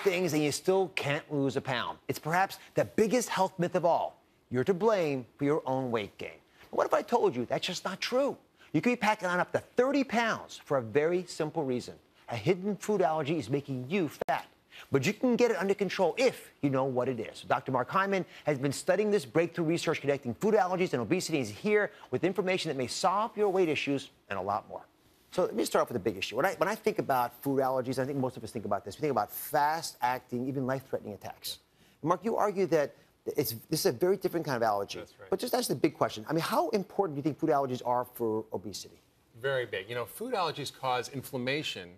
things and you still can't lose a pound. It's perhaps the biggest health myth of all. You're to blame for your own weight gain. But what if I told you that's just not true? You could be packing on up to 30 pounds for a very simple reason. A hidden food allergy is making you fat. But you can get it under control if you know what it is. Dr. Mark Hyman has been studying this breakthrough research connecting food allergies and obesity, and is here with information that may solve your weight issues and a lot more. So let me start off with the big issue. When I think about food allergies, I think most of us think about this. We think about fast-acting, even life-threatening attacks. Mark, you argue that this is a very different kind of allergy. That's right. But just ask the big question. I mean, how important do you think food allergies are for obesity? Very big. You know, food allergies cause inflammation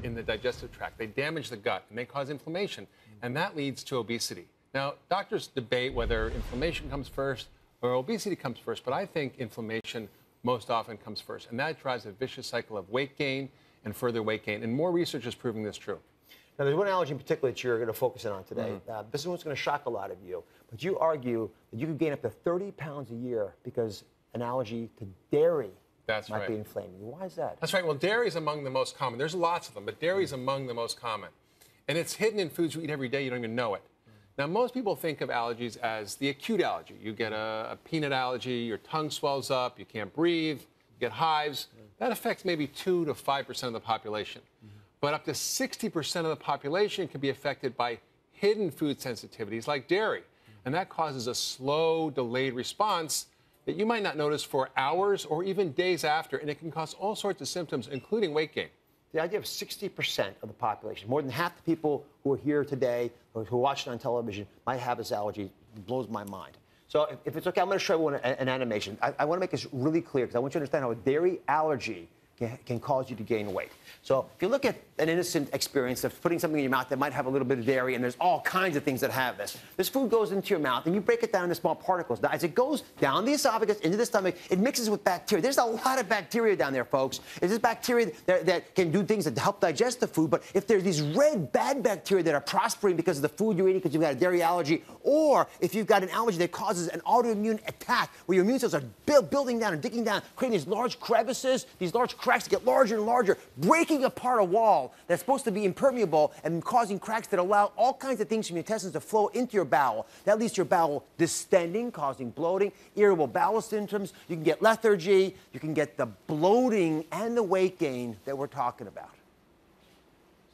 in the digestive tract. They damage the gut, and they cause inflammation, and that leads to obesity. Now, doctors debate whether inflammation comes first or obesity comes first, but I think inflammation most often comes first, and that drives a vicious cycle of weight gain and further weight gain, and more research is proving this true. Now, there's one allergy in particular that you're going to focus in on today. This one's going to shock a lot of you, but you argue that you could gain up to 30 pounds a year because an allergy to dairy might be inflaming you. Why is that? That's right. Well, dairy is among the most common. There's lots of them, but dairy is among the most common. And it's hidden in foods you eat every day. You don't even know it. Now, most people think of allergies as the acute allergy. You get a peanut allergy, your tongue swells up, you can't breathe, you get hives. That affects maybe 2 to 5% of the population. But up to 60% of the population can be affected by hidden food sensitivities like dairy. And that causes a slow, delayed response that you might not notice for hours or even days after, and it can cause all sorts of symptoms, including weight gain. The idea of 60% of the population, more than half the people who are here today or who are watching on television might have this allergy, blows my mind. So if it's okay, I'm going to show you an animation. I want to make this really clear because I want you to understand how a dairy allergy can cause you to gain weight. So if you look at an innocent experience of putting something in your mouth that might have a little bit of dairy, and there's all kinds of things that have this. This food goes into your mouth, and you break it down into small particles. Now, as it goes down the esophagus, into the stomach, it mixes with bacteria. There's a lot of bacteria down there, folks. It's this bacteria that can do things that help digest the food, but if there's these red, bad bacteria that are prospering because of the food you're eating because you've got a dairy allergy, or if you've got an allergy that causes an autoimmune attack where your immune cells are building down and digging down, creating these large crevices, these large cracks that get larger and larger, breaking apart a wall that's supposed to be impermeable and causing cracks that allow all kinds of things from your intestines to flow into your bowel. That leads to your bowel distending, causing bloating, irritable bowel symptoms. You can get lethargy. You can get the bloating and the weight gain that we're talking about.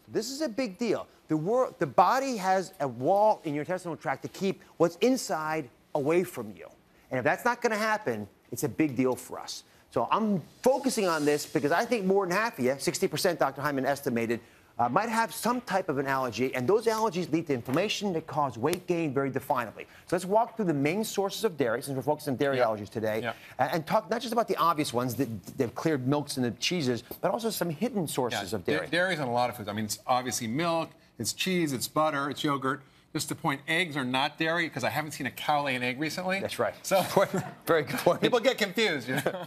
This is a big deal. The body has a wall in your intestinal tract to keep what's inside away from you. And if that's not going to happen, it's a big deal for us. So I'm focusing on this because I think more than half of you, 60% Dr. Hyman estimated, might have some type of an allergy, and those allergies lead to inflammation that cause weight gain very definably. So let's walk through the main sources of dairy, since we're focusing on dairy allergies today, and talk not just about the obvious ones, the cleared milks and the cheeses, but also some hidden sources of dairy. Dairy is in a lot of foods. I mean, it's obviously milk, it's cheese, it's butter, it's yogurt. Just to point, eggs are not dairy because I haven't seen a cow lay an egg recently. That's right. So very good point. People get confused. You know?